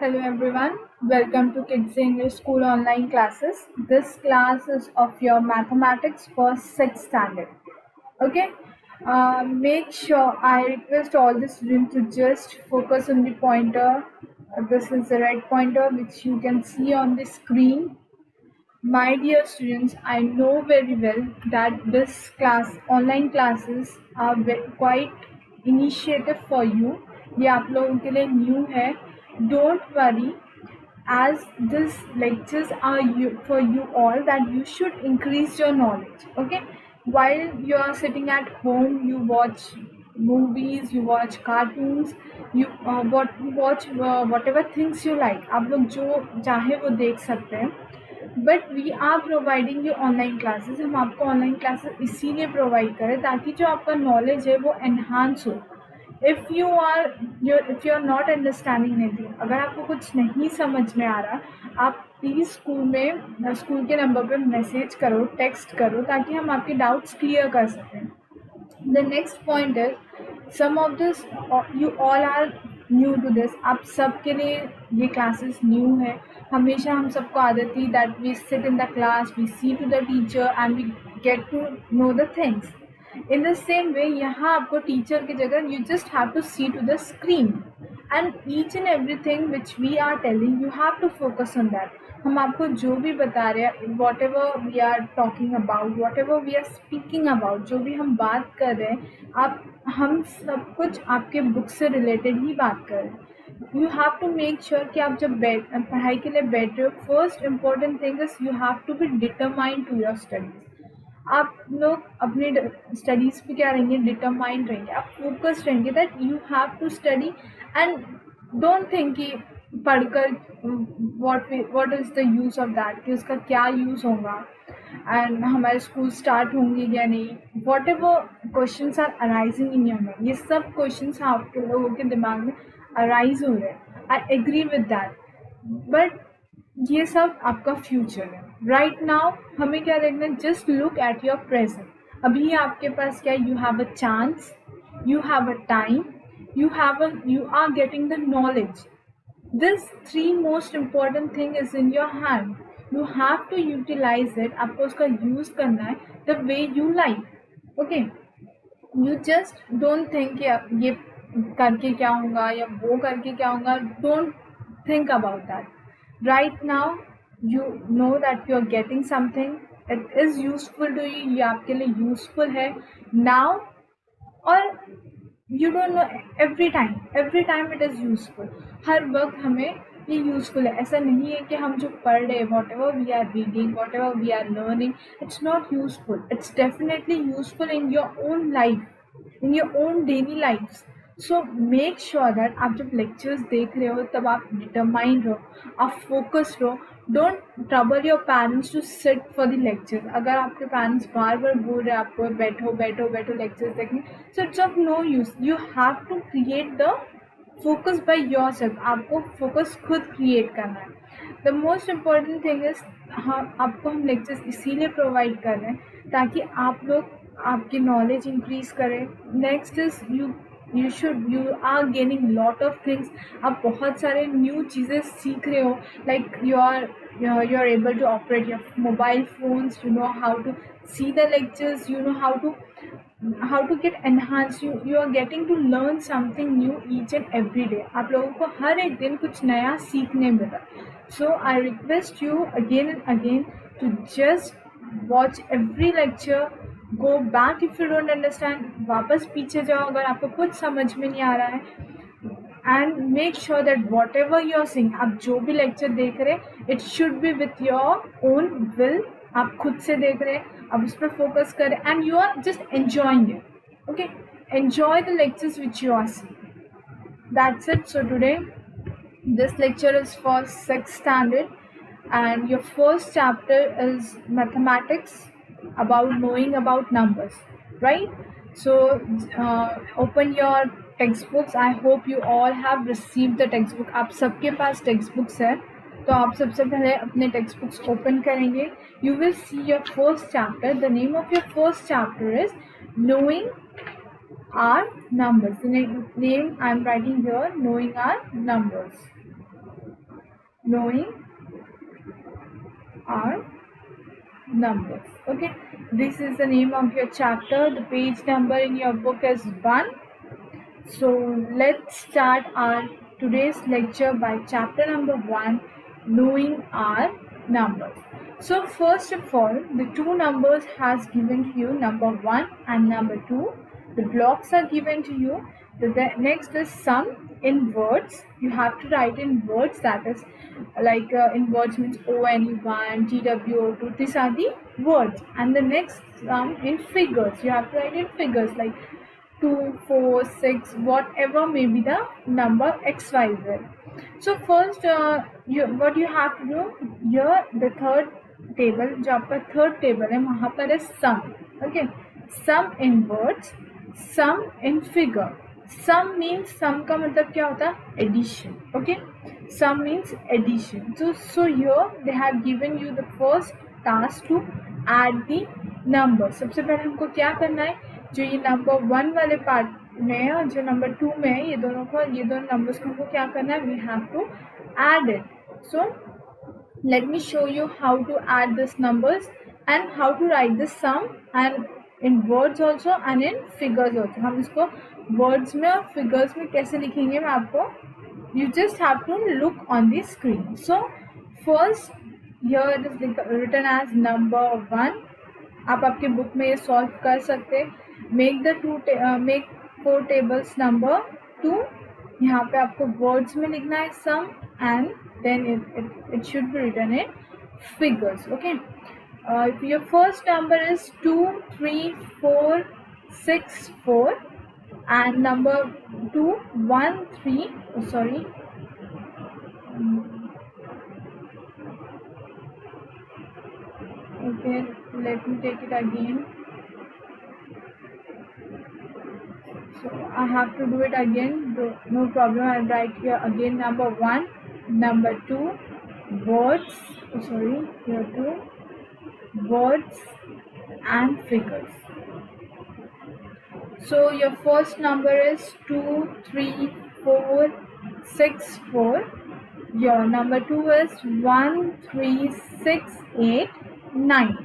Hello everyone, welcome to Kids English School online classes. This class is of your mathematics for 6th standard. Okay, make sure I request all the students to just focus on the pointer. This is the red pointer which you can see on the screen. My dear students, I know very well that this class, online classes are quite initiative for you. ये आप लोगों के लिए new है. Don't worry, as these lectures are for you all, that you should increase your knowledge. Okay, while you are sitting at home, you watch movies, you watch cartoons, you watch whatever things you like. आप लोग जो चाहे वो देख सकते हैं. But we are providing you online classes. हम आपको ऑनलाइन क्लासेस इसीलिए प्रोवाइड करें ताकि जो आपका नॉलेज है वो एनहांस हो. If you are not understanding anything, अगर आपको कुछ नहीं समझ में आ रहा, आप प्लीज़ स्कूल के नंबर पे मैसेज करो, टेक्स्ट करो, ताकि हम आपके डाउट्स क्लियर कर सकें. The next point is some of this you all are new to this. आप सब के लिए ये क्लासेस न्यू है. हमेशा हम सबको आदत थी that we sit in the class, we see to the teacher and we get to know the things. In the same way, यहाँ आपको टीचर की जगह you just have to see to the screen, and each and everything which we are telling, you have to focus on that. हम आपको जो भी बता रहे हैं, whatever we are talking about, whatever we are speaking about, जो भी हम बात कर रहे हैं, हम सब कुछ आपके बुक से रिलेटेड ही बात कर रहे हैं. You have to make sure कि आप जब पढ़ाई के लिए बैठ रहे हो, first important thing is you have to be determined to your studies. आप लोग अपने स्टडीज़ पे क्या रहेंगे, डिटरमाइंड रहेंगे, आप फोकस्ड रहेंगे that you have to study and don't think कि पढ़कर what is the use of that, कि उसका क्या यूज़ होगा एंड हमारे स्कूल स्टार्ट होंगे या नहीं. Whatever questions are arising in your mind, ये सब क्वेश्चंस आप लोगों के दिमाग में अराइज हो रहे हैं. I agree with that, but ये सब आपका फ्यूचर है. राइट नाउ हमें क्या देखना है, just look at your present. अभी आपके पास क्या, you have a chance, you have a time, you are getting the knowledge. This three most important thing is in your hand. You have to utilize it. आपको उसका use करना है the way you like. Okay, you just don't think ये करके क्या होगा या वो करके क्या होगा. Don't think about that. Right now you know that you are getting something, it is useful to you, ये आपके लिए useful है now, और you don't know every time it is useful. हर वक्त हमें ये यूज़फुल है. ऐसा नहीं है कि हम जो पढ़ रहे, whatever we are reading, whatever we are learning, it's not useful. It's definitely useful in your own life, in your own daily life. So make sure that आप जब लेक्चर्स देख रहे हो तब आप डिटरमाइंड रहो, आप focused रहो. Don't trouble your parents to sit for the lecture. अगर आपके पेरेंट्स बार बार बोल रहे हैं आपको बैठो बैठो बैठो लेक्चर्स देखने, so it's of no use. You have to create the focus by yourself. आपको फोकस खुद क्रिएट करना है. The most important thing is, आपको हम लेक्चर्स इसीलिए प्रोवाइड कर रहे हैं ताकि आप लोग आपकी नॉलेज इंक्रीज करें. Next is you are gaining lot of things. आप बहुत सारे न्यू चीज़ें सीख रहे हो, like you are able to operate your mobile phones, you know how to see the lectures, you know how to get enhanced. You are getting to learn something new each and every day. आप लोगों को हर एक दिन कुछ नया सीखने मिला. So I request you again and again to just watch every lecture. Go back if you don't understand, वापस पीछे जाओ अगर आपको कुछ समझ में नहीं आ रहा है. And make sure that whatever you are seeing, आप जो भी लेक्चर देख रहे हैं, it should be with your own will. आप खुद से देख रहे हैं, आप उस पर फोकस करें and you are just enjoying it. Okay, enjoy the lectures which you are seeing. That's it. So today this lecture is for 6th standard and your first chapter is mathematics, about knowing about numbers, right? So open your textbooks. I hope you all have received the textbook. आप सबके पास textbooks है, तो आप सबसे पहले अपने textbooks open करेंगे. You will see your first chapter. The name of your first chapter is knowing our numbers. The name I am writing here, knowing our numbers. knowing our numbers. Okay, this is the name of your chapter. The page number in your book is 1. So let's start our today's lecture by chapter number 1, knowing our numbers. So first of all, the two numbers has given to you, number 1 and number 2. The blocks are given to you. The next is sum in words. You have to write in words, that is like in words means ONE1, TWO2. These are the words. And the next sum in figures. You have to write in figures like 2, 4, 6, whatever may be the number XYZ. So first what you have to do here, the third table, जो आपका third table है वहाँ पर है sum. Okay, sum in words, sum in figure. Sum means sum का मतलब क्या होता है? Addition. Okay, sum means addition. So here they have given you the first task to add the number. सबसे पहले हमको क्या करना है, जो ये नंबर 1 वाले पार्ट में है और जो नंबर 2 में है, ये दोनों नंबर्स को हमको क्या करना है, we have to add it. So let me show you how to add this numbers and how to write this sum and in words also and in figures also. हम इसको वर्ड्स में और figures में कैसे लिखेंगे मैं आपको, you just have to look on the screen. So first here it is written as number 1. आप आपके बुक में ये सॉल्व कर सकते. Make make 4 tables number 2. यहाँ पे आपको वर्ड्स में लिखना है sum and then it should be written in figures. Okay, your first number is 2, 3, 4, 6, 4 and number 2, 1, 3, sorry, okay, let me take it again. So I have to do it again, no problem. I'll write here again number 1, number 2, words, sorry, here 2, words and figures. So your first number is 2, 3, 4, 6, 4. Your number 2 is 1, 3, 6, 8, 9.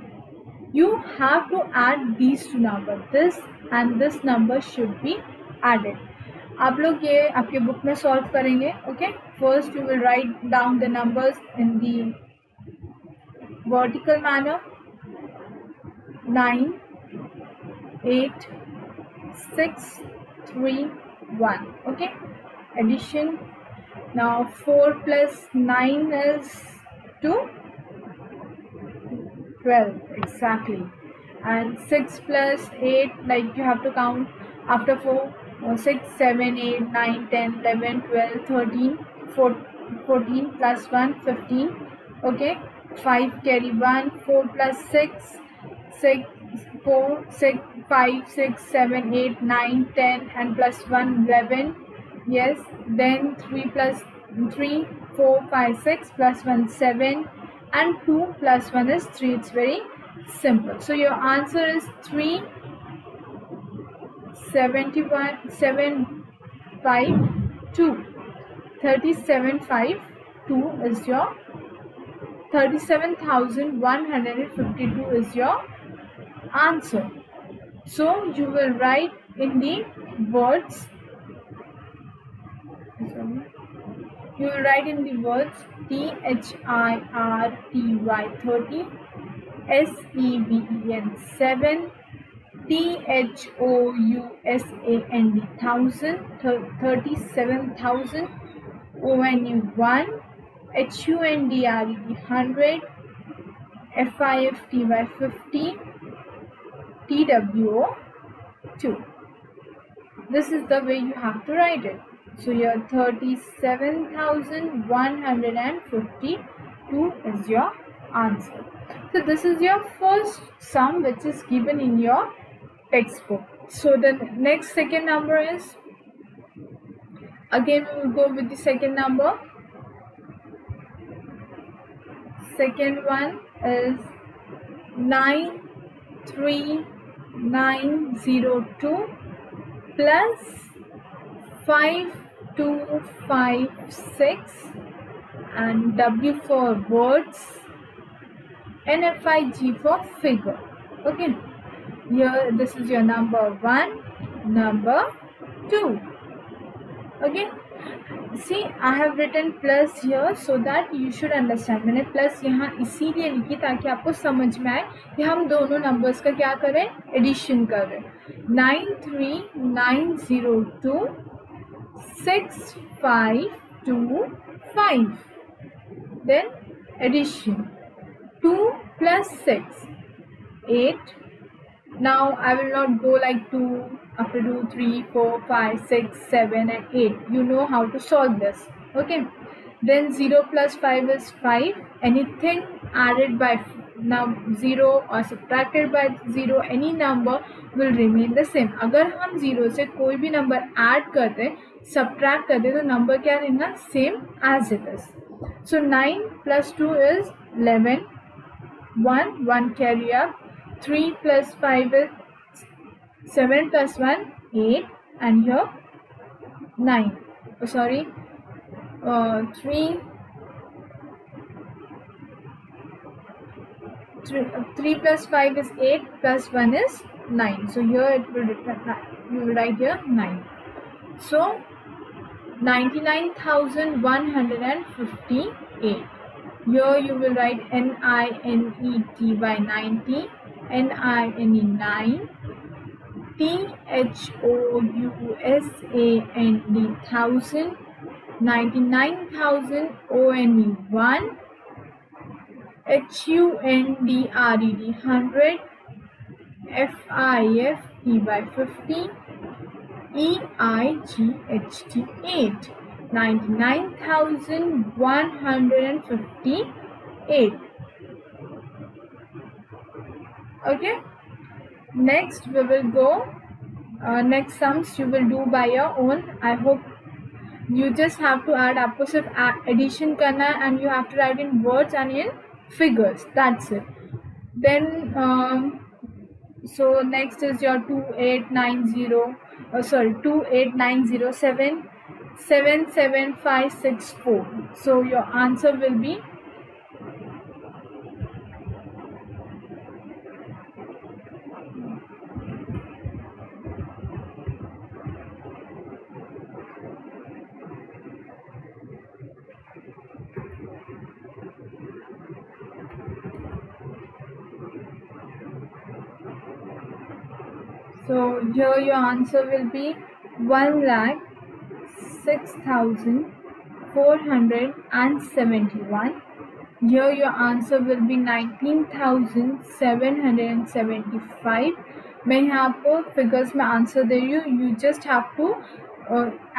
You have to add these two numbers. This and this number should be added. आप लोग ये आपके book में solve करेंगे. Okay, first you will write down the numbers in the vertical manner. 9, 8, 6, 3, 1. Okay, addition. Now 4 plus 9 is 2, 12 exactly, and 6 plus 8, like you have to count after 4, 6, 7, 8, 9, 10, 11, 12, 13, 14 plus 1, 15. Okay, 5 carry 1, 4 plus 6, 4, 6, 5, 6, 7, 8, 9, 10 and plus 1, 11. Yes, then 3 plus 3, 4, 5, 6 plus 1, 7 and 2 plus 1 is 3. It's very simple. So your answer is 3, 71, 7, 5, 2. 3752 is your 37,152 is your answer. So you will write in the words, you will write in the words THIRTY 30, SEVEN 7, THOUSAND 1000, 37,000, ONE 1, HUNDRED 100, FIFTY 50, TWO 2. This is the way you have to write it. So your 37,152 is your answer. So this is your first sum which is given in your textbook. So the next second number is, again we will go with the second number. Second one is 93902 plus 5256 and W for words, NFIG for figure. Okay, here this is your number 1, number 2. Okay, see I have written plus here so that you should understand. मैंने plus यहाँ इसीलिए लिखी ताकि आपको समझ में आए कि हम दोनों नंबर्स का क्या करें, एडिशन कर रहे हैं. 93902 6525. Then addition. 2 plus 6, 8. Now I will not go like 2 after 2, 3, 4, 5, 6, 7 and 8. You know how to solve this. Okay. Then 0 plus 5 is 5. Anything added by now 0 or subtracted by 0, any number will remain the same. अगर हम 0 से कोई भी number add करते हैं, subtract करते हैं, तो नंबर क्या रहना, same as it is. So 9 plus 2 is 11. 1 carry up. 3 plus 5 is 7 plus 1 8, and here 9. Oh, sorry, 3 plus 5 is 8 plus 1 is 9. So here it will you will write here 9. So 99,158. Here you will write NINET by 90, NINE 9, THOUSAND 1000, 99,000 ONE 1, HUNDRED 100, FIFT by 50, EIGHT 8. 99,158. Okay, next we will go, next sums you will do by your own. I hope you just have to add, आपको सिर्फ addition करना है, and you have to write in words and in figures. That's it. Then so next is your 28907 77564. So your answer will be so here your answer will be 1,06,471. Here your answer will be 19,775. मैं यहाँ आपको figures में answer दे रही हूँ. You just have to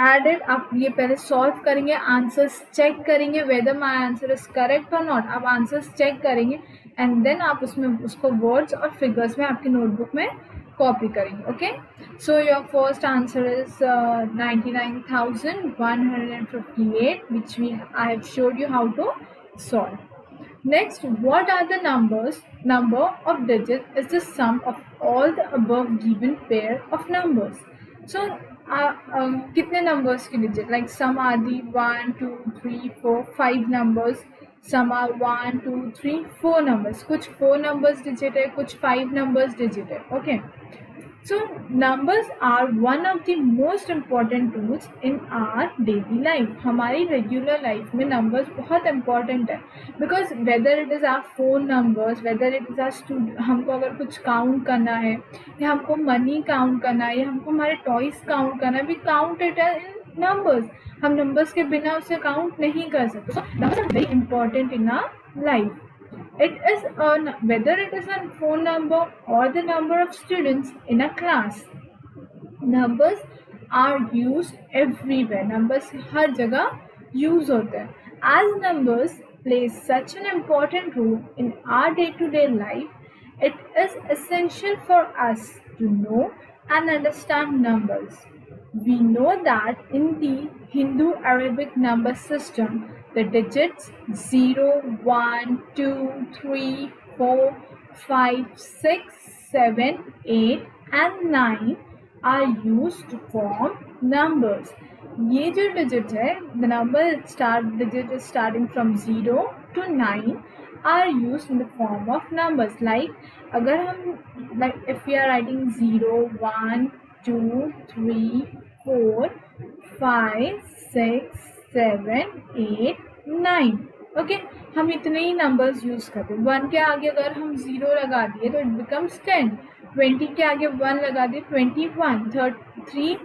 add it. आप ये पहले सॉल्व करेंगे, आंसर्स चेक करेंगे whether my answer is correct और नॉट. आप आंसर्स चेक करेंगे एंड देन आप उसमें उसको वर्ड्स और फिगर्स में आपकी नोटबुक में कॉपी करेंगे. Okay, so your first answer is 99,158, which I have showed you how to solve. Next, what are the numbers? Number of digits is the sum of all the above given pair of numbers. So कितने numbers की digit? Like some are the 1, 2, 3, 4, 5 numbers. Some are 1, 2, 3, 4 numbers. कुछ 4 numbers digit है, कुछ 5 numbers digit है. Okay. So numbers are one of the most important tools in our daily life. हमारी regular life में numbers बहुत important है, because whether it is our phone numbers, whether it is our हमको अगर कुछ count करना है, या हमको money count करना है, या हमको हमारे toys count करना है, we count it in numbers. हम numbers के बिना उसे count नहीं कर सकते. So numbers are very important in our life. It is whether it is a phone number or the number of students in a class. Numbers are used everywhere. Numbers हर जगह use होते हैं. As numbers play such an important role in our day-to-day life, it is essential for us to know and understand numbers. We know that in the Hindu-Arabic number system, the digits 0, 1, 2, 3, 4, 5, 6, 7, 8 and 9 are used to form numbers. ये जो digit है, the number digit is starting from 0 to 9 are use in the form of numbers. Like अगर हम if you are writing 0 1 2 3 4 5 6 7 8 9. Okay, हम इतने ही numbers use करते हैं. 1 के आगे अगर हम 0 लगा दिए तो इट बिकम्स 10. 20 के आगे 1 लगा दिए 21. 3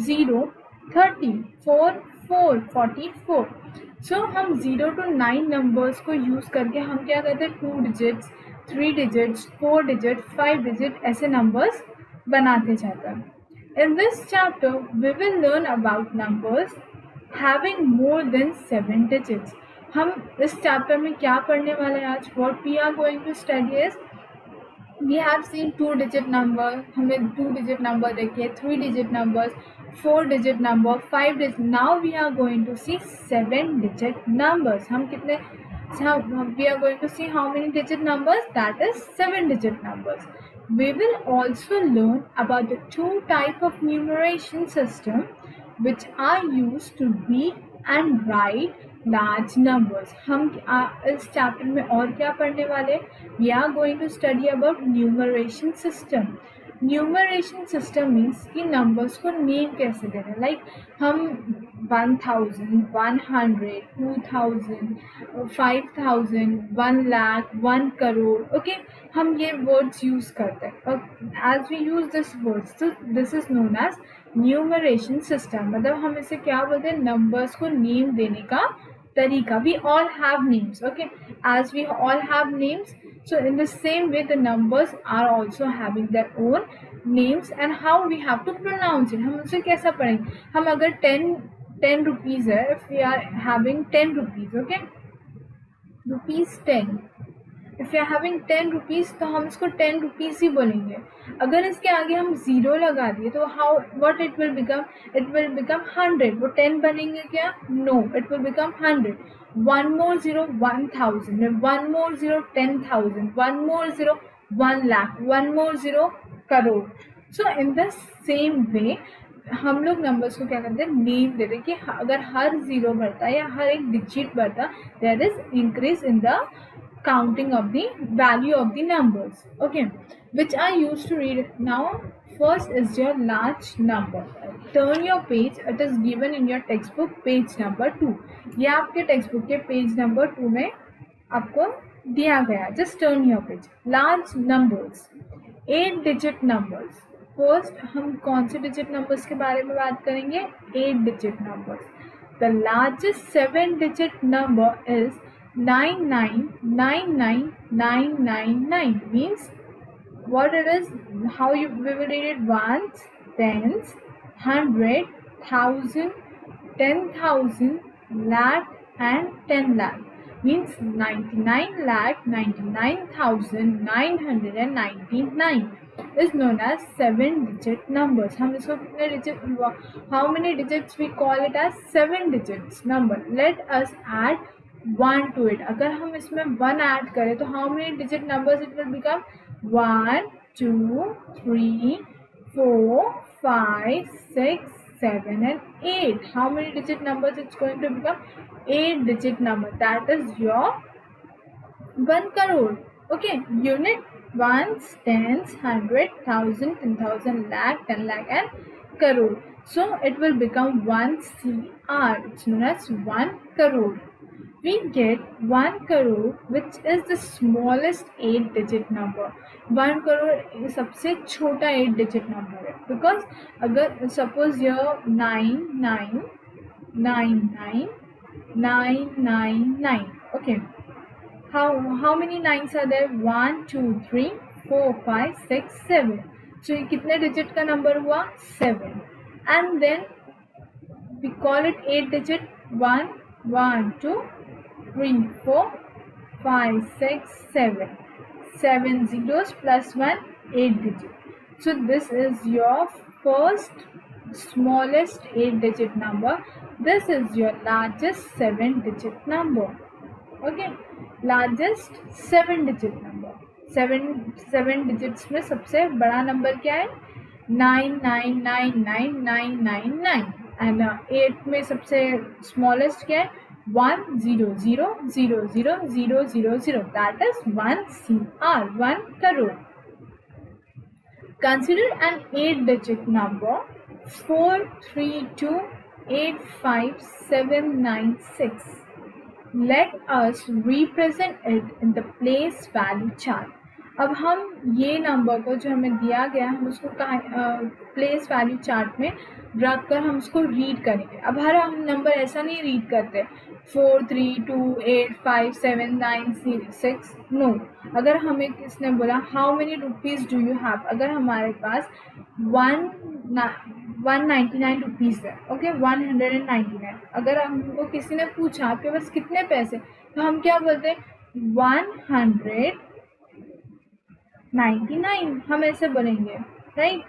0 30 4 4 44. सो हम 0 to 9 नंबर्स को यूज़ करके हम क्या करते हैं, 2 डिजिट्स 3 डिजिट्स 4 डिजिट 5 डिजिट ऐसे नंबर्स बनाते जाते हैं. In this chapter, we will learn about numbers having more than 7 digits. हम इस चैप्टर में क्या पढ़ने वाले हैं आज? What we are going to study is, we have seen 2 digit number, हमने 2 digit number देखे, 3 digit numbers, 4 digit number, 5 digit. Now we are going to see 7 digit numbers. हम कितने, we are going to see how many digit numbers, that is 7 digit numbers. We will also learn about the 2 type of numeration system which are used to read and write large numbers. हम इस chapter में और क्या पढ़ने वाले? We are going to study about numeration system. Numeration system means कि numbers को name कैसे देना. लाइक हम 1000 100 2000 5000 1 लाख 1 करोड़. ओके, हम ये वर्ड्स यूज़ करते हैं. और as we use this words, तो this is known as numeration system. मतलब हम इसे क्या बोलते हैं, नंबर्स को नेम देने का तरीका. We all have names. Okay, as we all have names, so in the same way the numbers are also having their own names and how we have to pronounce it. हम उसे कैसा पढ़ेंगे? हम अगर 10 rupees है, if we are having 10 rupees, okay, rupees 10. If you are having 10 rupees तो हम इसको 10 रुपीज़ ही बोलेंगे. अगर इसके आगे हम 0 लगा दिए तो how what it will become? It will become 100. वो 10 बनेंगे क्या? No, it will become 100. 1 more 0 1000, 1 more 0 10,000, 1 more 0 1 lakh, 1 more 0 crore. So in the same way हम लोग नंबर्स को क्या करते हैं, नेम देते हैं कि अगर हर 0 बढ़ता है या हर एक डिजिट बढ़ता, there is increase in the counting of the value of the numbers. Okay, which are used to read. Now first is your large number. Turn your page. It is given in your textbook page number 2. ये आपके textbook के page number 2 में आपको दिया गया. Just turn your page. Large numbers, 8 digit numbers. First हम कौन से digit numbers के बारे में बात करेंगे? 8 digit numbers. The largest 7 digit number is 9999999. Means what it is, how we will read it: ones, tens, 100, 1000, 10,000, lakh and 10 lakh. Means 99,99,999 is known as 7 digit numbers. हम इसको कितने digit, how many digits we call it as 7 digits number. Let us add 1 to it. अगर हम इसमें 1 add करें तो how many digit numbers it will become? 1 2 3 4 5 6 7 and 8. How many digit numbers it's going to become? 8 digit number. That is your 1 crore. Okay, unit: ones, tens, 100, 1000, 10,000, lakh, 10 lakh and crore. So it will become 1 CR. It's known as 1 crore. We get 1 crore, which is the smallest 8 digit number. 1 crore सबसे छोटा 8 digit number है. Because अगर suppose your 9999999. Okay, how many nines are there? 1 2 3 4 5 6 7. So ये कितने digit का number हुआ? 7. And then we call it 8 digit. 1 1 2 3 4 5 6 7. 7 zeros plus 1, 8 digit. So this is your first smallest 8 digit number. This is your largest 7 digit number. Okay, largest 7 digit number. 7 digits में सबसे बड़ा number क्या है? 9999999. And 8 में सबसे smallest क्या है 1,000,000,000, that is 1 CR, 1 crore. Consider an 8-digit number 432,85796. Let us represent it in the place value chart. अब हम ये नंबर को जो हमें दिया गया हम उसको प्लेस वैल्यू चार्ट में रख कर हम उसको रीड करेंगे. अब हर हम नंबर ऐसा नहीं रीड करते 432,85796. नो, अगर हमें किसने बोला how many rupees do you have, अगर हमारे पास 199 रुपीज़ है, ओके 199. अगर हमको किसी ने पूछा आपके पास कितने पैसे, तो हम क्या बोलते हैं 199, हम ऐसे बोलेंगे, right.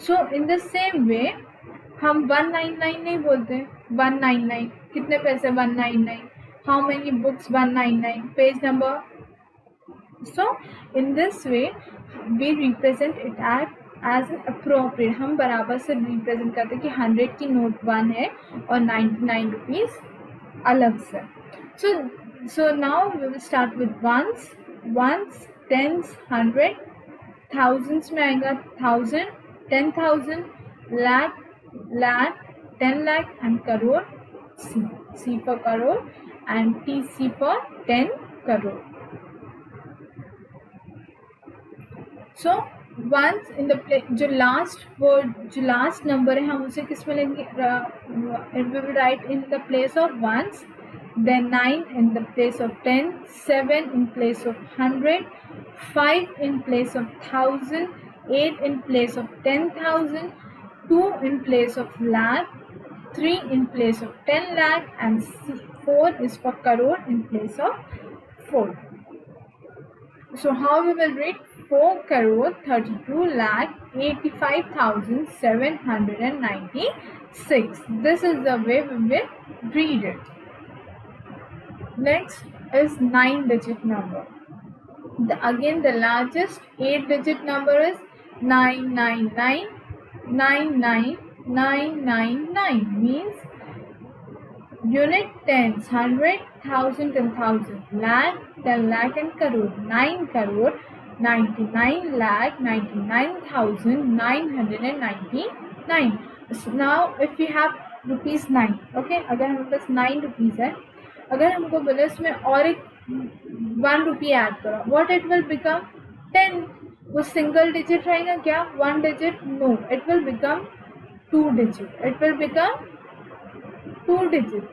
So in the same way हम 199 नहीं बोलते 199. कितने पैसे 199, how many books 199, page number. So in this way we represent it as an appropriate. हम बराबर से रिप्रेजेंट करते कि 100 की नोट 1 है और 99 रुपीज़ अलग से. So now we will start with ones, tens, 100, thousands में आएगा 1000, 10,000, lakh, 10 lakh, and crore, C for crore and TC for 10 crore. So ones in the जो लास्ट नंबर है हम उसे किस में लेंगे, we will write in the place of ones, then 9 in the place of 10, 7 in place of 100, 5 in place of 1000, 8 in place of 10,000, 2 in place of lakh, 3 in place of 10 lakh, and 4 is for crore in place of 4. So how we will read 4 crore 32 lakh 85,796. This is the way we will read it. Next is 9-digit number. Again the largest 8-digit number is 999,99999, means unit, tens, 100, 1000, 10,000, lakh, 10 lakh, and crore. 9 crore 99 lakh 99,999. Now if we have rupees 9, okay, अगर हमारे पास 9 rupees है, अगर हमको बोले इसमें और एक 1 rupee add करो, व्हाट इट विल बिकम 10. वो सिंगल डिजिट रहेगा क्या 1 digit, no, it will become 2 digit, it will become 2 digit.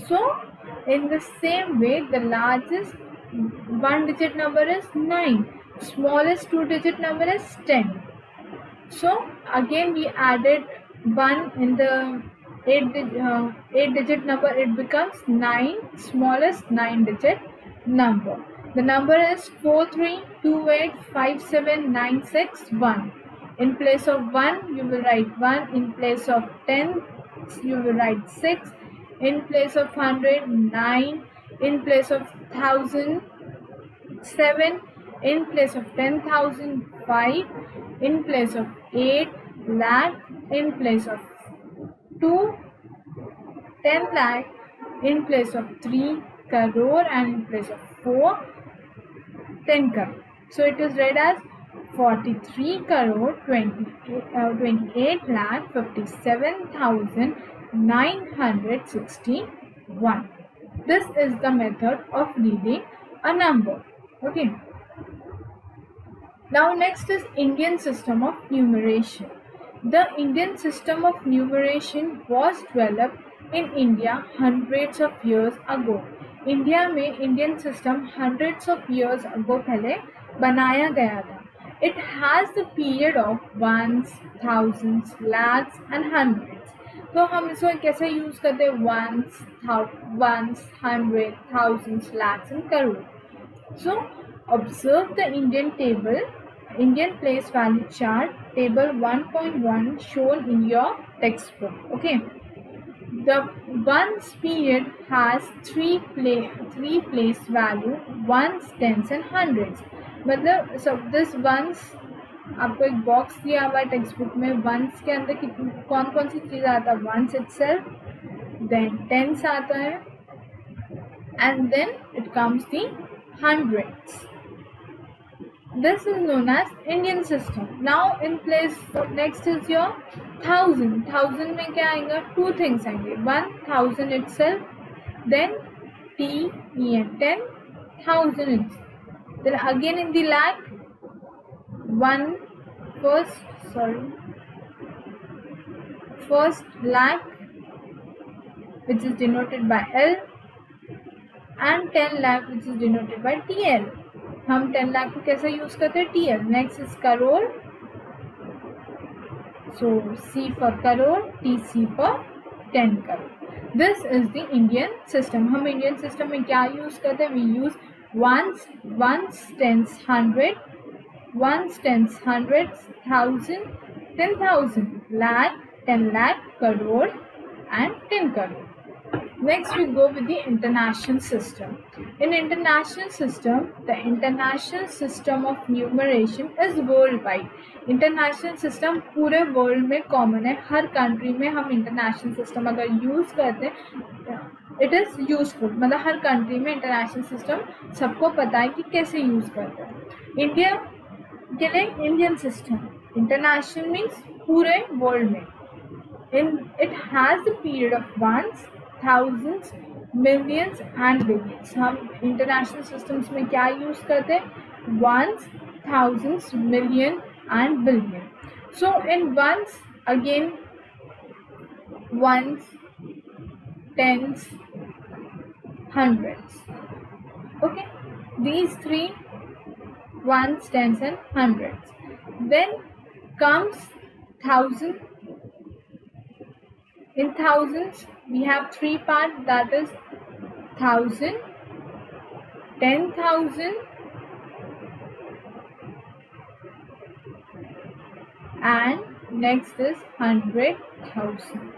So in the same way the largest 1 digit number is 9, smallest 2 digit number is 10. So again we added 1 in the 8 digit number, it becomes 9, smallest 9 digit number. The number is 432857961. In place of 1 you will write 1, in place of 10 you will write 6, in place of 100 9, in place of 1000 7, in place of 10,000 5, in place of 8 lakh, in place of 2 10 lakh, in place of 3 crore, and in place of 4 10 crore. So it is read as 43 crore 28 lakh 57,961. This is the method of reading a number. Okay. Now next is Indian system of numeration. The Indian system of numeration was developed in India hundreds of years ago. India में Indian system hundreds of years ago पहले बनाया गया था. It has the period of ones, thousands, lakhs and hundreds. तो हम इसको कैसे use करते हैं ones, 100, thousands, lakhs and crore. So observe the Indian table, Indian place value chart, table 1.1 shown in your textbook. Okay, the ones period has three place value, ones, tens and hundreds. मतलब so this ones आपको एक box दिया हुआ है text book में, once के अंदर कितनी कौन कौन सी चीज़ आता है, वंस इटसेल्फ, देन टेंस आता है, and then it comes the hundreds. This is known as Indian system. Now in place, next is your thousand. Thousand में क्या आएगा, two things आएंगे, one thousand itself, then ten, 10,000 itself. Then again in the lakh, first lakh, which is denoted by L, and 10 lakh which is denoted by TL. हम 10 लाख को कैसे use करते हैं, TL. Next is crore, so C for crore, TC for 10 crore. This is the Indian system. हम Indian system में क्या use करते हैं, we use ones, tens, hundred, ones, tens, hundreds, thousand, 10,000, lakh, 10 lakh, crore and 10 crore. Next we go with the international system. In international system, the international system of numeration is worldwide. International system पूरे world में common है. हर country में हम international system अगर use करते हैं, it is useful. मतलब हर country में इंटरनेशनल सिस्टम सबको पता है कि कैसे यूज़ करते हैं. इंडिया के लिए इंडियन सिस्टम, इंटरनेशनल मीन्स पूरे वर्ल्ड में. It has the period of ones, thousands, millions and billions. हम इंटरनेशनल सिस्टम्स में क्या यूज़ करते हैं, ones, thousands, million and billion. So in ones, again ones, tens, hundreds. Okay, these three, ones, tens and hundreds. Then comes thousand. In thousands, we have three parts, that is 1,000, 10,000 and next is 100,000.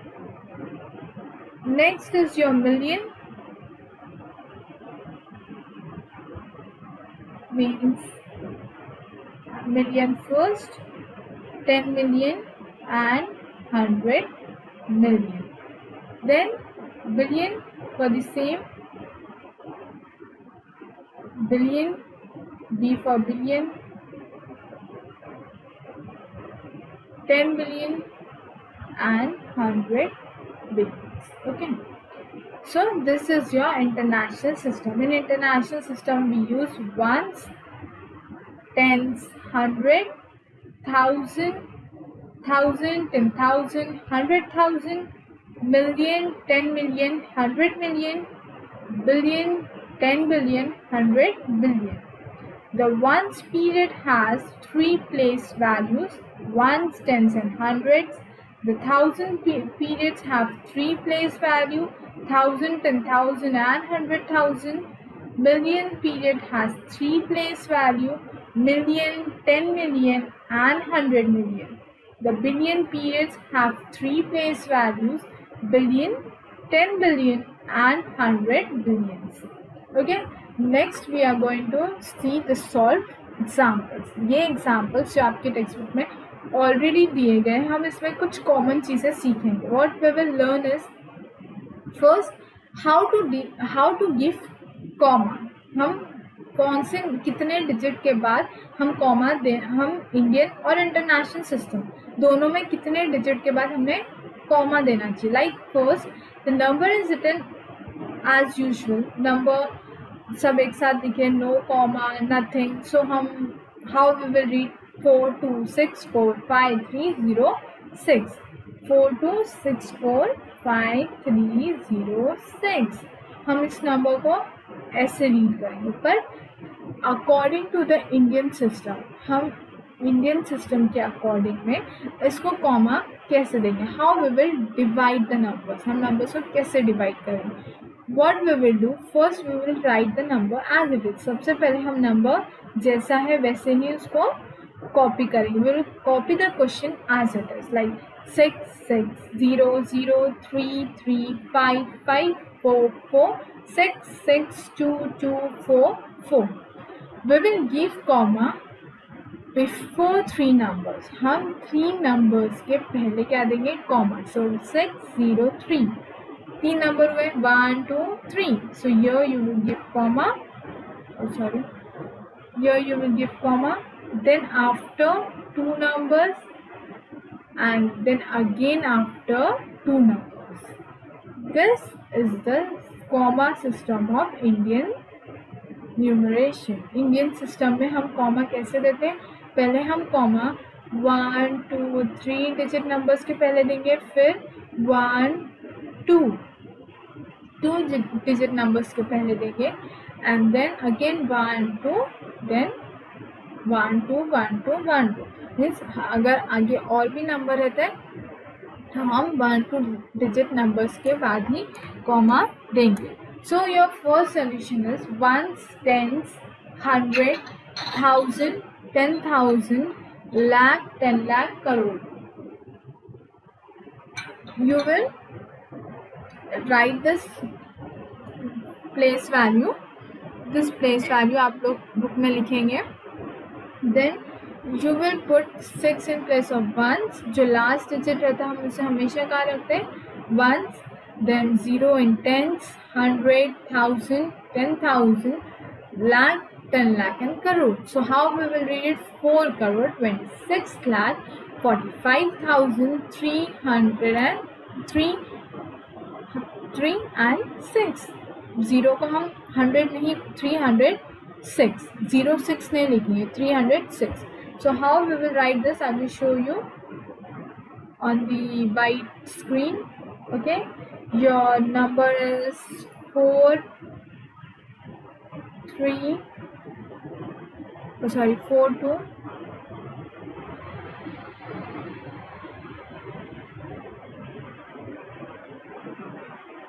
Next is your million, means million first, 10 million and 100 million. Then billion for the same, billion, B for billion, 10 billion and 100 billions. Okay, so this is your international system. In international system we use ones, tens, 100, 1,000, 10,000, 100,000, million, 10 million, 100 million, billion, 10 billion, 100 billion. The ones period has three place values, ones, tens and hundreds. The thousand periods have three place value, 1,000, 10,000 and 100,000. Million period has three place value, million, 10 million and 100 million. The billion periods have three place values, billion, 10 billion and 100 billions. Okay, next we are going to see the solved examples. ये examples जो आपके text book में already दिए गए, हम इसमें कुछ common चीज़ें सीखेंगे. What we will learn is first how to give comma. हम कौन से कितने डिजिट के बाद हम कॉमा दें, हम इंडियन और इंटरनेशनल सिस्टम दोनों में कितने डिजिट के बाद हमें कॉमा देना चाहिए. Like first the number is written as usual, number सब एक साथ दिखे, नो कॉमा, नथिंग. सो हम हाउ वी विल रीड 42645306, 42645306. हम इस नंबर को ऐसे रीड करेंगे. पर according to the Indian system, हम इंडियन सिस्टम के अकॉर्डिंग में इसको कॉमा कैसे देंगे, how we will divide the numbers, हम नंबर्स को कैसे डिवाइड करेंगे. What we will do, first we will write the number as it is. सबसे पहले हम नंबर जैसा है वैसे ही उसको कॉपी करेंगे. We will copy the question as it is, like 6600355544662224. We will give comma before 3 numbers, हम 3 नंबर्स के पहले क्या देंगे, कॉमा. सो 603, 3 नंबर हुए 1 2 3. सो here you will give comma, here you will give comma, then after 2 numbers and then again after 2 numbers. This is the comma system of Indian numeration. Indian system में हम comma कैसे देते हैं, पहले हम comma 1 2 3 digit numbers के पहले देंगे, फिर 1 2 डिजिट नंबर्स के पहले देंगे, and then again 1 2, then 1 2 1 2 1 2. Means अगर आगे और भी नंबर रहता है तो हम 1 2 डिजिट नंबर्स के बाद ही कॉमा देंगे. So your first solution is ones, tens, 100, 1000, 10,000, lakh, 10 lakh, crore. You will write this place value. This place value आप लोग बुक में लिखेंगे. Then you will put 6 in place of ones. जो last digit रहता है हम उसे हमेशा कहाँ रखते हैं, ones. Then 0 in tens, 100, 1000, 10,000, lakh, 10 lakh, and crore. So how we will read it? 4 crore 26 lakh 45,303 3 and 6. 0 को हम 100 नहीं, 306, 06 नहीं लिखेंगे, 306. So how we will write this? I will show you on the white screen. Okay, your number is 4 2.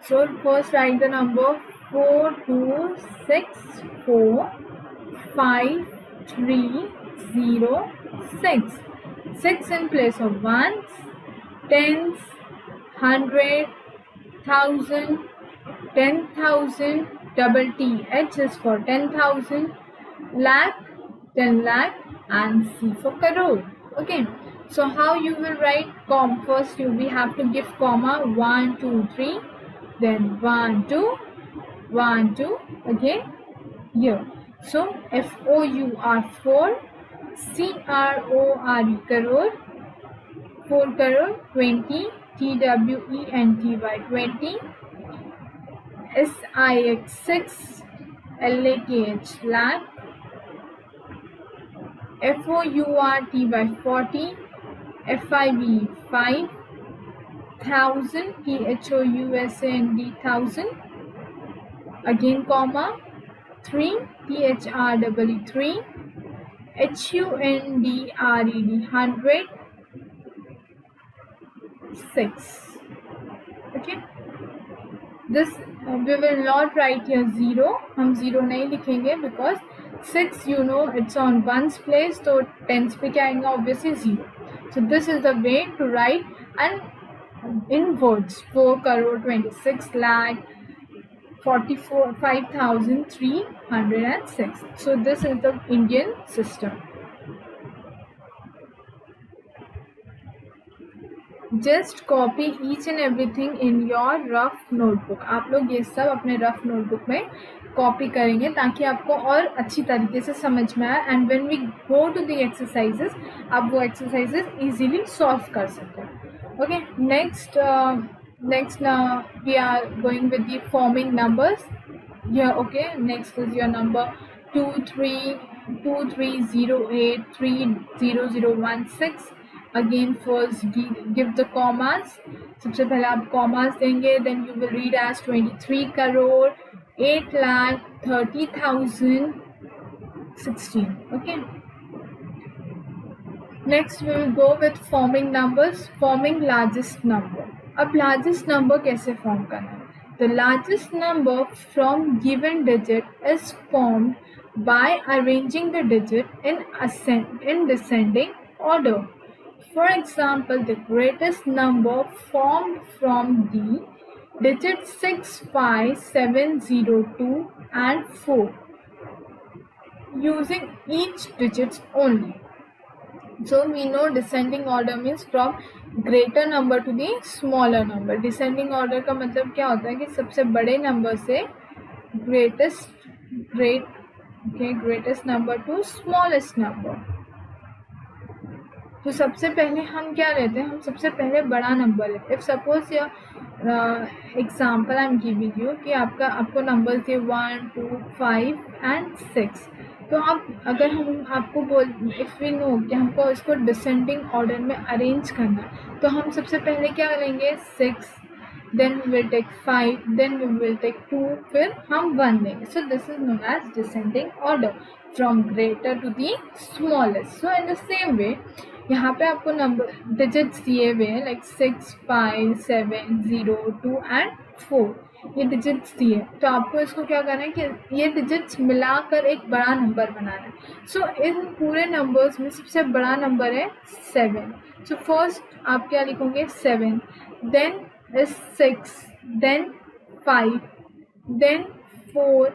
So first write the number 4 2 6 4 5 3 0 6. 6 in place of ones, tens, 100, 1000, 10,000, double T, H is for 10,000, lakh, 10 lakh, and C for crore. Okay, so how you will write first we have to give comma 1 2 3, then 1 2 1 2 again here. So FOUR 4, CRORE crore, 4 crore, 20, TWENTY 20, SIX 6, LAKH lakh, FOURT 40, FIV 5, 1000, THOUSAND 1000, again comma 3, THREE 3, HUNDRED 100, 6. Okay, this we will not write here 0, हम 0 नहीं लिखेंगे because 6 you know it's on ones place, तो tens पे क्या आएगा, obviously 0. So this is the way to write and in words 4 crore 26 lakh 45,306. So this is the Indian system. Just copy each and everything in your rough notebook. आप लोग ये सब अपने rough notebook में copy करेंगे ताकि आपको और अच्छी तरीके से समझ में आए, and when we go to the exercises आप वो एक्सरसाइजेस इजीली सॉल्व कर सकते हैं. Okay, next we are going with the forming numbers. Okay, next is your number 2308 30016. Again first give the commas. सबसे पहले आप commas देंगे, then you will read as 23 crore 8,30,016. Okay, next we will go with forming numbers. Forming largest number. अब largest number कैसे form करना है? The largest number from given digit is formed by arranging the digit in descending order. For example, the greatest number formed from the digits 6, 5, 7, 0, 2 and 4 using each digits only. So we know descending order means from greater number to the smaller number. Descending order का मतलब क्या होता है कि सबसे बड़े number से greatest number to smallest number. तो सबसे पहले हम क्या लेते हैं, हम सबसे पहले बड़ा नंबर लेते हैं. इफ सपोज या example I am giving you कि आपको नंबर दिए 1, 2, 5 एंड 6. तो आप अगर हम आपको इफ वी नो कि हमको इसको डिसेंडिंग ऑर्डर में अरेंज करना है, तो हम सबसे पहले क्या लेंगे 6, then we will take 5, then we will take 2, फिर हम 1 लेंगे. So this is known as descending order from greater to the smallest. So in the same way यहाँ पे आपको नंबर डिजिट्स दिए हुए हैं लाइक 6, 5, 7, 0, 2 एंड 4. ये डिजिट्स दिए, तो आपको इसको क्या करना है कि ये डिजिट्स मिलाकर एक बड़ा नंबर बनाना है. सो इन पूरे नंबर्स में सबसे बड़ा नंबर है 7. सो फर्स्ट आप क्या लिखोगे 7, then is 6, then 5, then 4,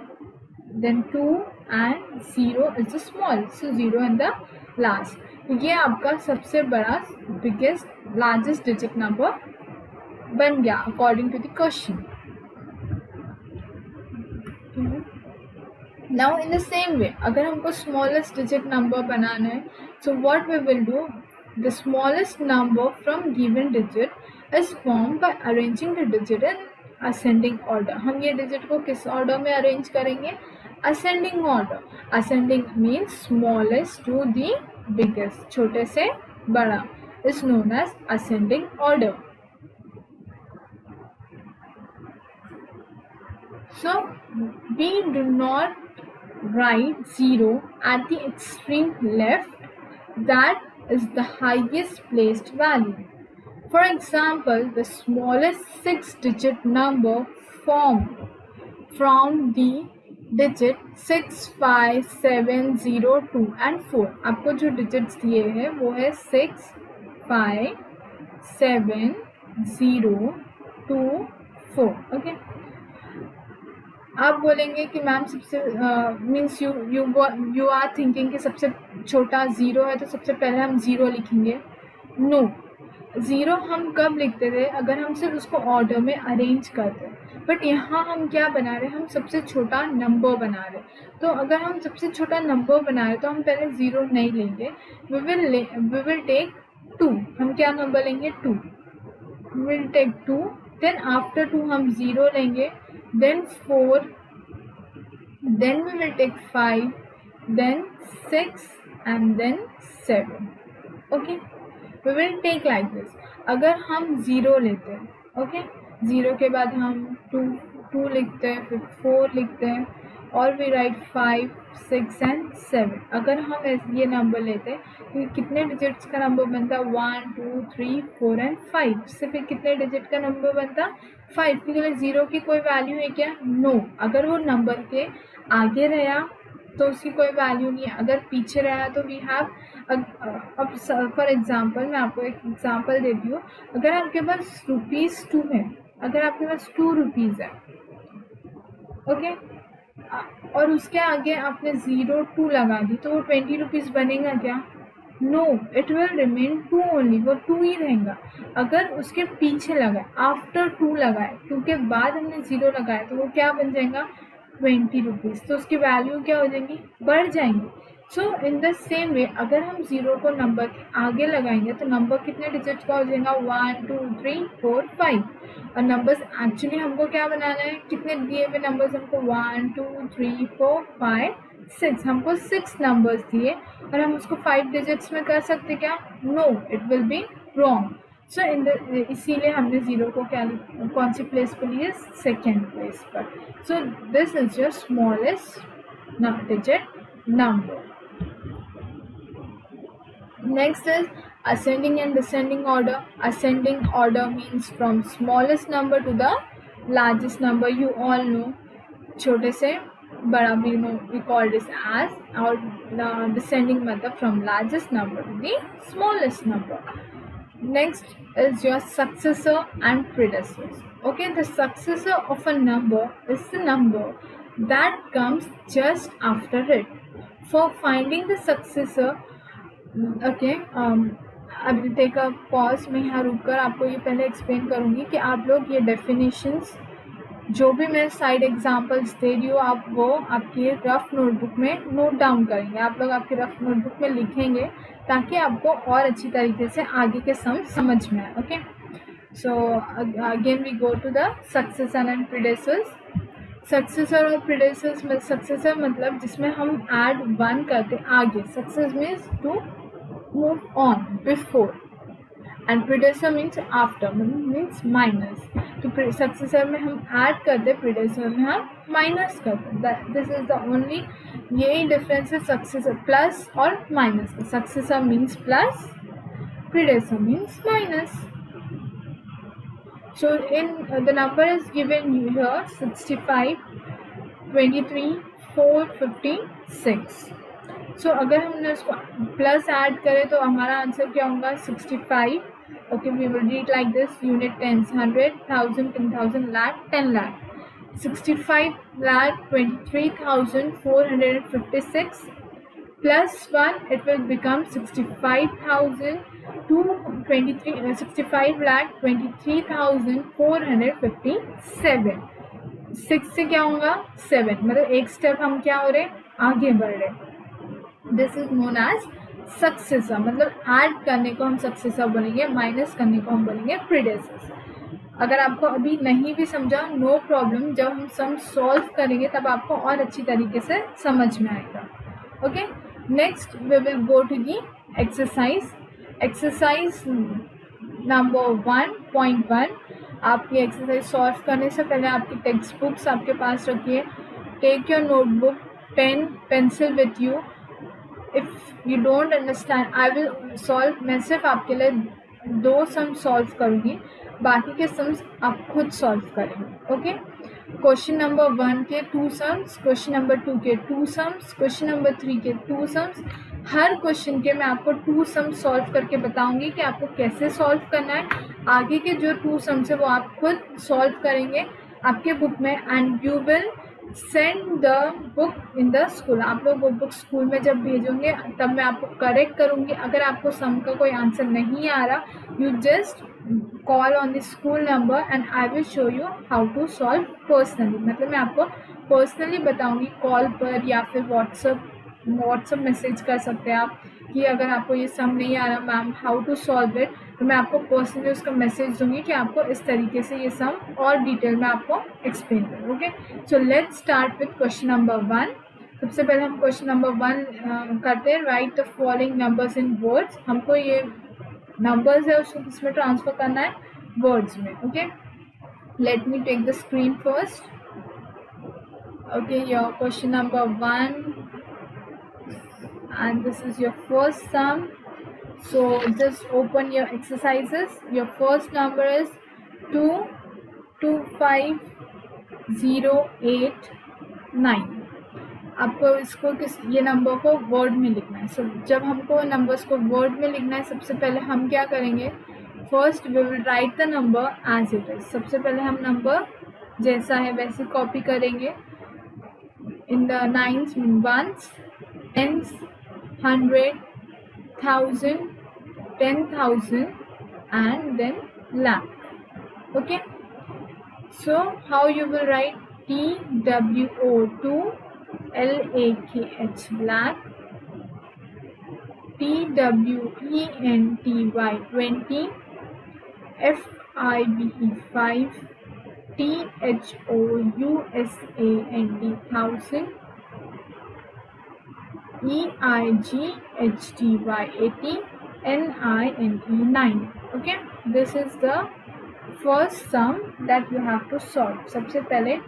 then 2 and 0 is the small. So 0 in the last. ये आपका सबसे बड़ा बिगेस्ट लार्जेस्ट डिजिट नंबर बन गया according to the question. Now in the same way अगर हमको स्मॉलेस्ट डिजिट नंबर बनाना है, so what we will do, the smallest number from given digit is formed by arranging the digit in ascending order. हम ये digit को किस order में arrange करेंगे, ascending order. Ascending means smallest to the biggest, छोटे से बड़ा is known as ascending order. So we do not write 0 at the extreme left, that is the highest placed value. For example, the smallest 6-digit number formed from the digit 6, 5, 7, 0, 2 and 4. आपको जो digits दिए हैं वो है 6, 5, 7, 0, 2, 4. Okay, आप बोलेंगे कि ma'am सबसे मीन्स यू आर थिंकिंग कि सबसे छोटा 0 है तो सबसे पहले हम 0 लिखेंगे. नो, 0 हम कब लिखते थे, अगर हम सिर्फ उसको ऑर्डर में अरेंज करते. बट यहाँ हम क्या बना रहे हैं, हम सबसे छोटा नंबर बना रहे. तो अगर हम सबसे छोटा नंबर बना रहे तो हम पहले 0 नहीं लेंगे, वी विल टेक 2. हम क्या नंबर लेंगे 2, we will take 2. Then after 2 हम 0 लेंगे, then 4, then we will take 5, then 6 and then 7. Okay, we will take like this. अगर हम 0 लेते हैं, ओके, 0 के बाद हम 2 लिखते हैं, फिर 4 लिखते हैं और we write 5, 6 and 7. अगर हम ये नंबर लेते हैं तो कितने डिजिट्स का नंबर बनता, 1, 2, 3, 4 and 5. से फिर कितने डिजिट का नंबर बनता 5. क्योंकि 0 की कोई वैल्यू है क्या, नो. अगर वो नंबर के आगे रहा तो उसकी कोई वैल्यू नहीं है, अगर पीछे रहा तो वी हैव. अब फॉर एग्जांपल मैं आपको एक एग्जांपल देती हूँ. अगर आपके पास ₹2 है, अगर आपके पास 2 रुपीज़ है, ओके, और उसके आगे आपने 0, 2 लगा दी तो वो 20 रुपीज़ बनेगा क्या, no, it will remain 2 only, वो 2 ही रहेगा. अगर उसके पीछे लगाए, आफ्टर 2 लगाए, 2 के बाद हमने 0 लगाया तो वो क्या बन जाएगा 20 रुपीज़. तो उसकी वैल्यू क्या हो जाएंगी, बढ़ जाएंगी. सो इन द सेम वे अगर हम 0 को नंबर के आगे लगाएंगे तो नंबर कितने डिजिट का हो जाएगा 1, 2, 3, 4, 5. और नंबर्स एक्चुअली हमको क्या बनाना है, कितने दिए हुए नंबर्स हमको 1, 2, 3, 4, 5, 6. हमको 6 नंबर्स दिए और हम उसको 5 डिजिट्स में कर सकते क्या, no, it will be wrong. So इसीलिए हमने 0 को क्या कौन सी प्लेस पर लिए, सेकेंड प्लेस पर. So this is your smallest digit number. Next is ascending and descending order. Ascending order means from smallest number to the largest number. You all know, छोटे से बड़ा भी know, we call this as, और descending मतलब from largest number to the smallest number. Next is your successor and predecessor. Okay, the successor of a number is the number that comes just after it. For finding the successor, okay, अभी take a pause, मैं यहाँ रुक कर आपको ये पहले explain करूँगी कि आप लोग ये डेफिनेशंस जो भी मैं साइड एग्जांपल्स दे रही हूँ आप वो आपकी रफ नोटबुक में नोट डाउन करेंगे, आप लोग आपकी रफ नोटबुक में लिखेंगे ताकि आपको और अच्छी तरीके से आगे के समझ में आए. Okay, so again we go to the successor and predecessors. Successor और प्रीडेसेसर्स में सक्सेसर मतलब जिसमें हम ऐड वन करते आगे, success means to move on before, and predecessor means after, means minus. तो सक्सेसर में हम ऐड करते, प्रीडेसेसर में हम माइनस करते. दिस इज द ओनली, यही डिफरेंस है सक्सेसर प्लस और माइनस का. Successor means plus, predecessor means minus. So in the number is given here 65, 23, 4, 56. So अगर हमने उसको प्लस ऐड करें तो हमारा आंसर क्या होगा 65. Okay, we will read like this, unit tens 100, 1000, 10,000, lakh, 10 lakh. 65,23,456 plus 1, it will become 65,000 to 65,23,457. 6 से क्या होगा 7, मतलब एक स्टेप हम क्या हो रहे आगे बढ़ रहे. This is known as successor, मतलब ऐड करने को हम सक्सेसर बोलेंगे, माइनस करने को हम बोलेंगे प्रीडेसेसर. अगर आपको अभी नहीं भी समझा नो प्रॉब्लम, जब हम सम सॉल्व करेंगे तब आपको और अच्छी तरीके से समझ में आएगा. Okay, next we will go to the exercise. Exercise number 1.1. आप ये एक्सरसाइज सॉल्व करने से पहले आपकी टेक्स्ट बुक्स आपके पास रखिए. Take your notebook, pen, pencil with you. If you don't understand I will solve, मैं सिर्फ आपके लिए 2 सम सॉल्व करूँगी, बाकी के सम्स आप खुद सॉल्व करेंगे. ओके, क्वेश्चन नंबर 1 के 2 सम्स, क्वेश्चन नंबर 2 के 2 सम्स, क्वेश्चन नंबर 3 के 2 सम्स. हर क्वेश्चन के मैं आपको 2 सम सॉल्व करके बताऊंगी कि आपको कैसे सॉल्व करना है. आगे के जो 2 सम्स है वो आप खुद सॉल्व करेंगे आपके बुक में, and you will send the book in the school. आप लोग वो बुक स्कूल में जब भेजोगे तब मैं आपको करेक्ट करूँगी. अगर आपको सम का कोई आंसर नहीं आ रहा, you just call on the school number and I will show you how to solve personally. मतलब मैं आपको पर्सनली बताऊँगी कॉल पर, या फिर व्हाट्सअप मैसेज कर सकते हैं आप कि अगर आपको ये सम नहीं आ रहा ma'am how to solve it, तो मैं आपको पर्सनली उसका मैसेज दूंगी कि आपको इस तरीके से ये सम और डिटेल में आपको एक्सप्लेन करूँ. Okay, so let's start with question number 1. सबसे पहले हम क्वेश्चन नंबर 1 करते हैं. Right the following numbers in words. हमको ये नंबर्स है उसको किसमें ट्रांसफर करना है, वर्ड्स में. Okay, let me take the screen first. Okay, your question number 1 and this is your first sum. So just open your exercises. Your first number is 225,089. आपको इसको ये नंबर को वर्ड में लिखना है. सो जब हमको नंबर्स को वर्ड में लिखना है, सबसे पहले हम क्या करेंगे, first we will write the number as it is. सबसे पहले हम नंबर जैसा है वैसे कॉपी करेंगे in the nines, ones, tens, 100, 1000, 10,000 and then lakh. Okay, so how you will write TWO2 LAKH lakh, TWENTY 20, FIBE 5, THOUSAND 1000, EIGHTY 80, NINE 9. Okay, this is the first sum that you have to solve. सबसे पहले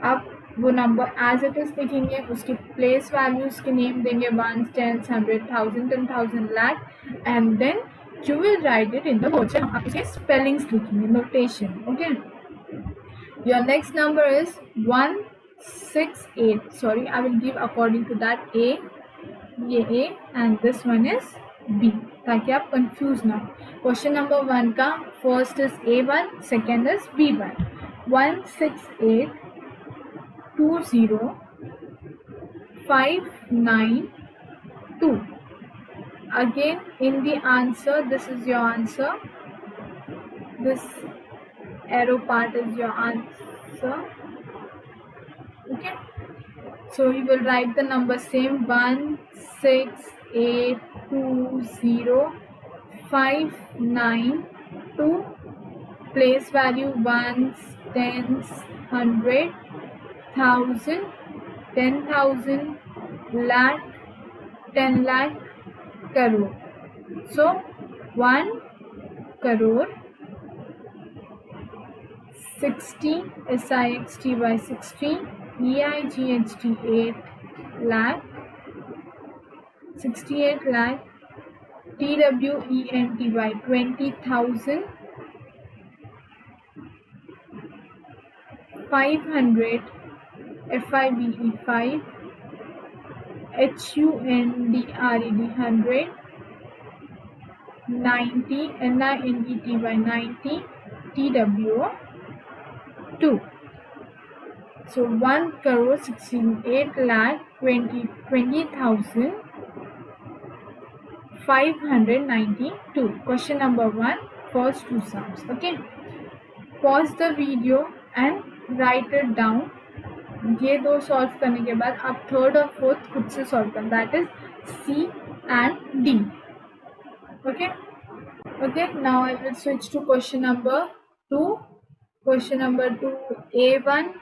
आप वो number as it is लिखेंगे, उसके place values के name देंगे, 1, 10, 100, 1000, 10,000, lakh, and then you will write it in the words. आप इसके स्पेलिंग्स लिखेंगे, notation. Okay, your next number is 168. Sorry, I will give according to that A, ये A and this one is B, ताकि आप confuse ना हो. Question number 1 का first is A1, second is B1. 168,20,592. Again, in the answer, this is your answer. This arrow part is your answer. Okay. So you will write the number same 1682059 place value ones, tens, 100, 1000, 10,000, lakh, 10 lakh, crore. So 1 crore 60 SIXT by 60 EIGHT 8 lakh 68 lakh TWENT by 20,000 500 FIBE 5 HUNDRED 100 90 NINET by 90 TWO 2. So 1 crore 68 lakh 20,592. Question number 1, first two sums. Okay. Pause the video and write it down. ये दो solve करने के बाद आप third और fourth खुद से solve करना, that is C and D. Okay. Okay, now I will switch to question number 2. Question number 2, A1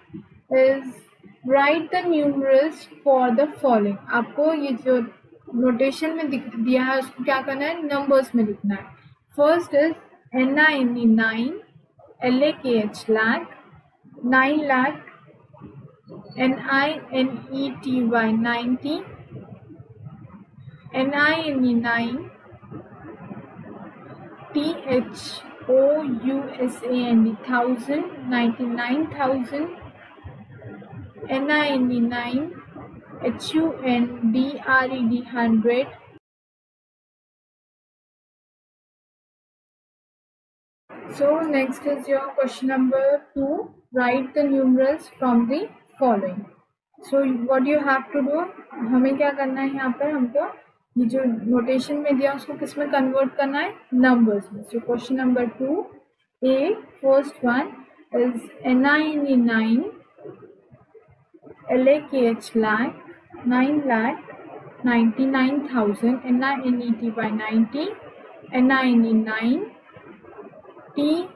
is write the numerals for the following. आपको ये जो नोटेशन में दिया है उसको क्या करना है, नंबर्स में लिखना है. First is NINE 9, LAKH lakh, 9 lakh, NINETY 90, NINE 9, THOUSAND 1000, 99,000, NINE 9, HUNDRED 100. So next is your question number 2. Write the numerals from the following. So what you have to do, हमें क्या करना है यहाँ पर, हमको ये जो नोटेशन में दिया उसको किस में कन्वर्ट करना है, नंबर्स में. So question number 2 A, first one is NINE 9, LAKH lakh, 9 lakh 99,000, NINET by 90, NINE 9, THOUSAND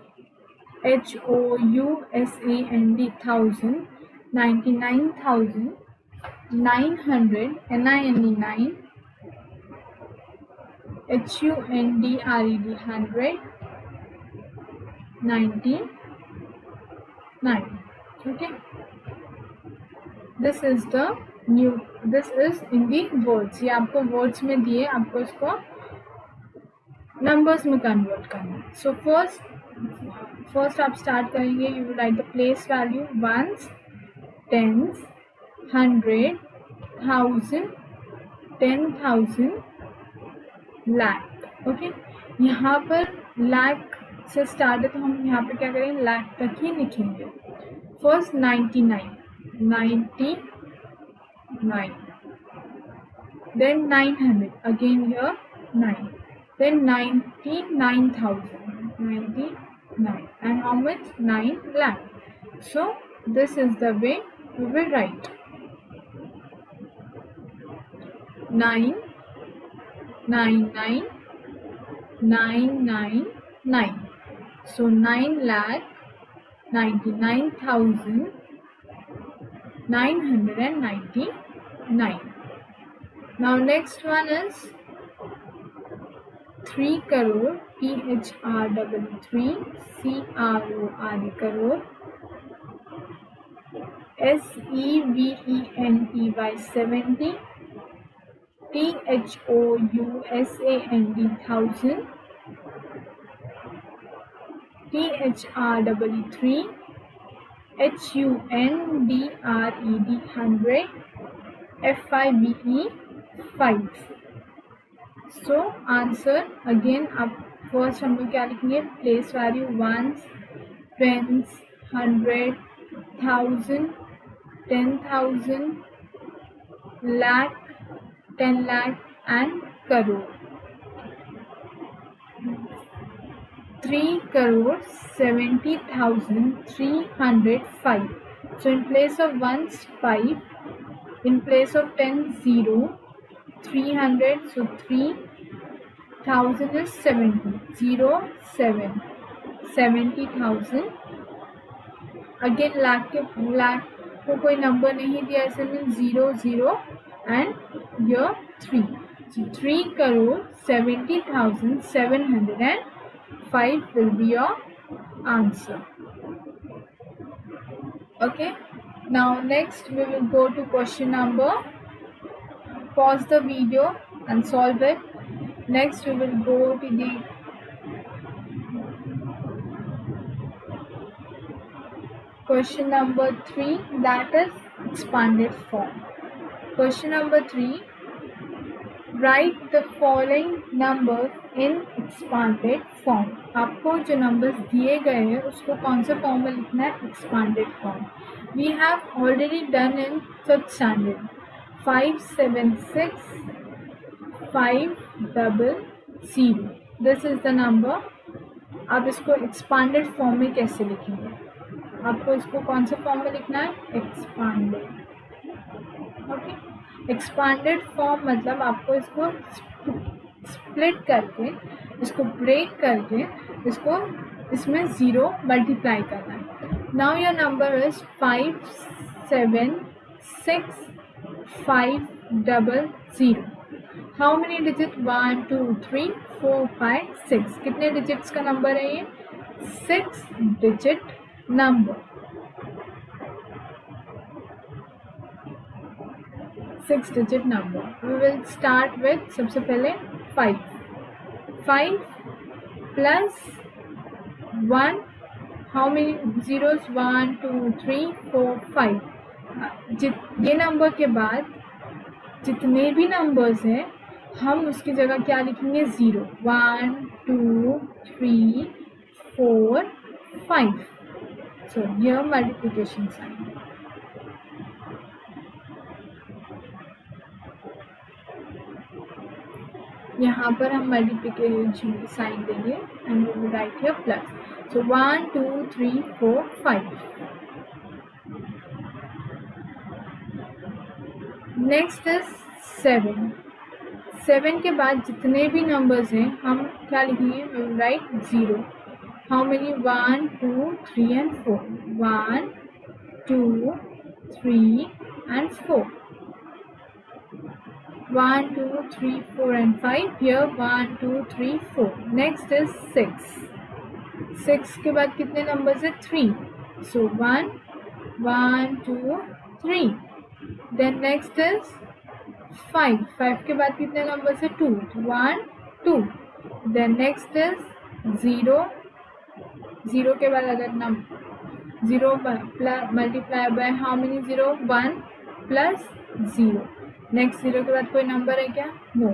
1000, 99,900, NINE 9, HUNDRED 100, 99. Okay. This is the new. This is in the words. ये आपको words में दिए, आपको इसको numbers में convert करना है. So first आप start करेंगे. You will write the place value ones, tens, 100, 1000, 10,000, lakh. Okay. यहाँ पर lakh से स्टार्ट है तो हम यहाँ पे क्या करेंगे, lakh तक ही लिखेंगे. First 99, 99, then 900, again here 9, then 99,000, 99, and how much, 9 lakh. So this is the way we will write 9, 9, 9, 9, 9, 9. So 9 lakh 99,999. Now next one is 3 crore, THREE 3, CRORE, SEVENT by 70, THOUSAND 1000, THREE HUNDRED 100, FIBE 5. So answer again, आप first हम लोग क्या लिखेंगे, place value once, tens, 100, 1000, 10,000, lakh, 10 lakh and crore. 3,70,305. So in place of ones 5, in place of 10 0, 300, so 3,000 is 70, 0 7, 70,000. Again lakh को कोई number नहीं दिया, ऐसे mean 0 0 and your 3. So 3,70,705 will be your answer. Okay, now next we will go to question number. Pause the video and solve it. Next we will go to the question number 3, that is expanded form. Question number 3, write the following numbers in expanded form. आपको जो numbers दिए गए हैं उसको कौन से form में लिखना है? expanded form. We have already done in 5th standard. 576 500. This is the number. आप इसको expanded form में कैसे लिखेंगे? आपको इसको कौन से फॉर्म में लिखना है? एक्सपांडेड. ओके, एक्सपांडेड फॉर्म मतलब आपको इसको स्प्लिट करके, इसको ब्रेक करके, इसको इसमें 0 मल्टीप्लाई करना है. Now your number is 576,500. How many digit? 1 2 3 4 5 6. कितने डिजिट्स का नंबर है ये? 6 digit number. 6 digit number. We will start with सबसे पहले 5. 5 plus 1. How many zeros? 1 2 3 4 5. ये नंबर के बाद जितने भी नंबर्स हैं हम उसकी जगह क्या लिखेंगे? 0. 1 2 3 4 5. So here multiplication sign. यहाँ पर हम मल्टीप्लिकेशन साइन देंगे and we will write here plus. So 1 2 3 4 5. Next is 7. 7 के बाद जितने भी नंबर्स हैं हम क्या लिखेंगे? We will write 0. How many? 1 2 3 and 4. 1 2 3 and 4. 1 2 3 4 and 5. Here 1 2 3 4. Next is 6. 6 के बाद कितने numbers है? 3. So 1 1 2 3. Then next is 5. 5 के बाद कितने numbers है? 2. 1 2. Then next is 0. 0 के बाद अगर number 0 multiply by how many 0? 1 plus 0. Next 0 के बाद कोई नंबर है क्या? No.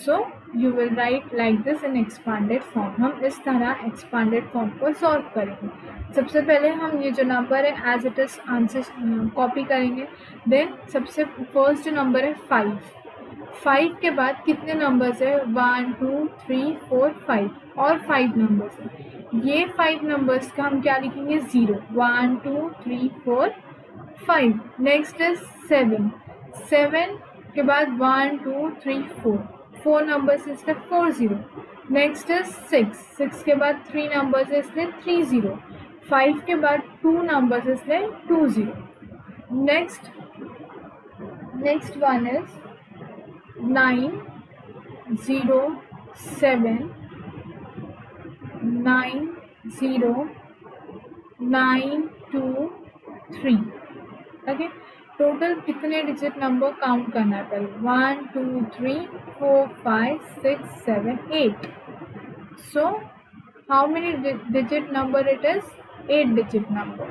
So you will write like this in expanded form. हम इस तरह एक्सपांडेड फॉर्म को सॉल्व करेंगे. सबसे पहले हम ये जो नंबर है as it is answer copy करेंगे. देन सबसे फर्स्ट जो नंबर है 5. 5 के बाद कितने नंबर्स है? 1 2 3 4 5 और 5 नंबर्स है. ये 5 नंबर्स का हम क्या लिखेंगे? 0. 1 2 3 4 5. Next is 7. 7 के बाद 1 2 3 4. 4 नंबर्स इसलिए 4 0. Next is 6. 6 के बाद 3 नंबर्स है इसलिए 3 0. 5 के बाद 2 नंबर्स इसलिए 2 0. Next one is 9 0 7 9 0 9 2 3. Okay, total कितने डिजिट नंबर काउंट करना है? पहले 1 2 3 4 5 6 7 8. So how many digit number it is? 8 digit number.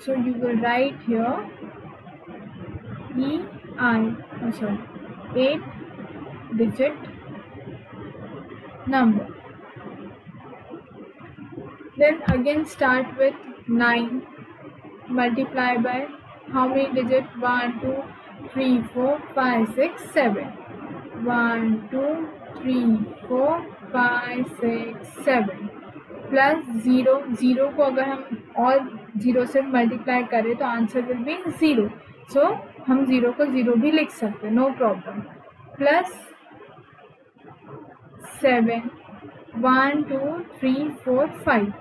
So you will write here 8 digit number. Then again start with 9. Multiply by how many digits? 1 2 3 4 5 6 7. 1 2 3 4 5 6 7 plus 0, 0 को अगर हम और 0 से multiply करें तो आंसर विल बी 0. सो हम 0 को 0 भी लिख सकते हैं, no problem. Plus 7 1 2 3 4 5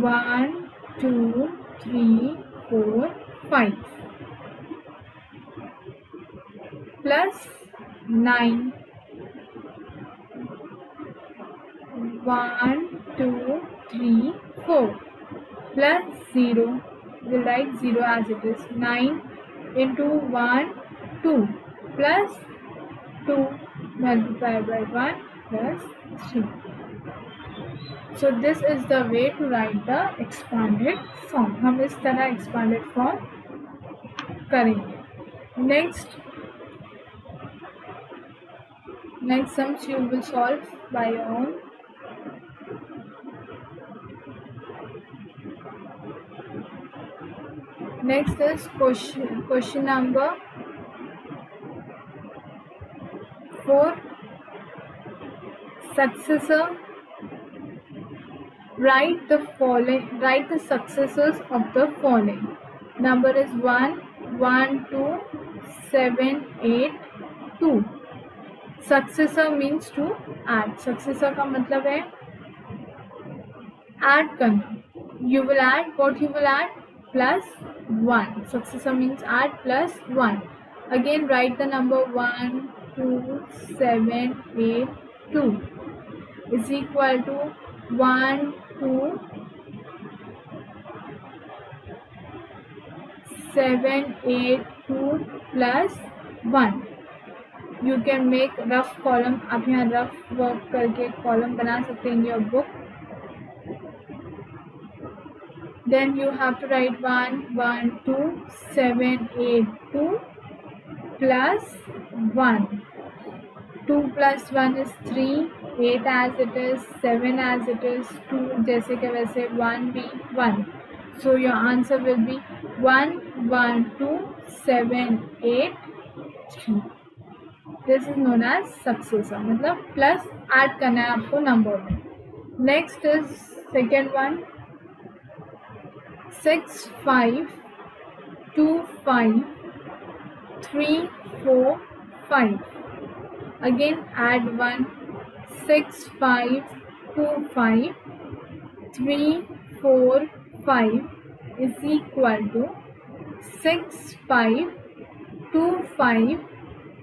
1 2 3 4 5 plus 9 1 2 3 4 plus 0, we'll write 0 as it is. 9 into 1 2 plus 2 multiplied by 1 plus 3. So this is the way to write the expanded form. हम इस तरह expanded form करेंगे. Next sums you will solve by your own. Next is question number 4. Successor. Write the successors of the following. Number is 1 1 2 7 8 2. Successor means to add. Successor का मतलब है add करना. You will add, what you will add? Plus 1. Successor means add plus 1. Again write the number 1 2 7 8 2 is equal to 1 2 7 8 2 plus 1. You can make rough column. आप यहाँ rough work करके column बना सकते हैं in your book. Then you have to write 1 1 2 7 8 2 plus 1. 2 plus 1 is 3, 8 as it is, 7 as it is, 2 जैसे के वैसे, 1 भी 1. So your answer will be 1 1 2 7 8 3. This is known as successor. मतलब प्लस ऐड करना है आपको नंबर में. Next is second one. 6 5 2 5 3 4 5. Again add 1. 6 5 2 5 3 4 5 is equal to 6 5 2 5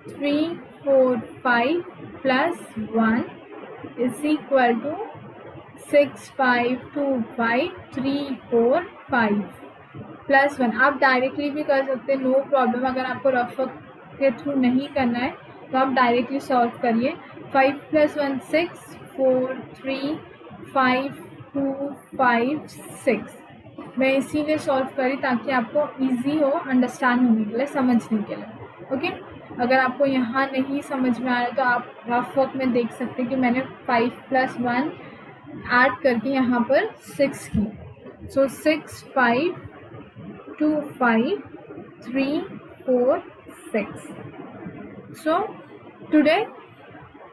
3 4 5 plus 1 is equal to 6 5 2 5 3 4 5 plus 1. आप डायरेक्टली भी कर सकते हैं, नो प्रॉब्लम. अगर आपको रफ के थ्रू नहीं करना है तो आप डायरेक्टली सॉल्व करिए. 5 plus 1 6 4 3 5 2 5 6. मैं इसीलिए सॉल्व करी ताकि आपको इजी हो अंडरस्टैंड होने के लिए, समझने के लिए. ओके. अगर आपको यहाँ नहीं समझ में आ रहा तो आप रफ वर्क में देख सकते हैं कि मैंने 5 plus 1 ऐड करके यहाँ पर 6 की. So 6 5 2 5 3 4 6. So today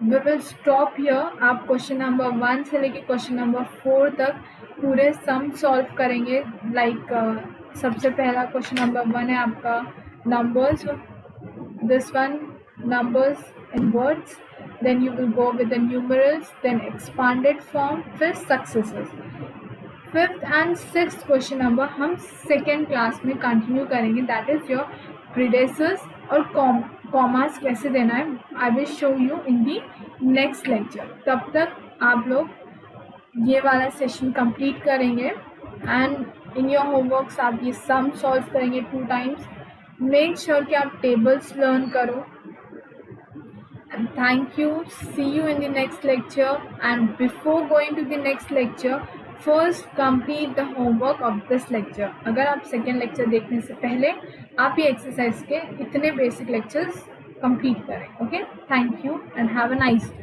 we will stop here. आप क्वेश्चन नंबर 1 से लेके क्वेश्चन नंबर 4 तक पूरे सम सॉल्व करेंगे. सबसे पहला क्वेश्चन नंबर 1 है आपका numbers. This one, numbers in words. Then you will go with the numerals, then expanded form, फिर successors. 5th and 6th question number हम सेकेंड क्लास में कंटिन्यू करेंगे. दैट इज योर प्रीडेसेस और कॉमास कैसे देना है. आई will show you in the next lecture. तब तक आप लोग ये वाला सेशन कंप्लीट करेंगे एंड इन योर होमवर्क्स आप ये सम सॉल्व करेंगे 2 times. मेक श्योर कि आप टेबल्स लर्न करो. And thank you. See you in the next lecture. And before going to the next lecture, first complete the homework of this lecture. अगर आप second lecture देखने से पहले आप ये एक्सरसाइज के इतने बेसिक लेक्चर्स कंप्लीट करें. Okay. Thank you and have a nice day.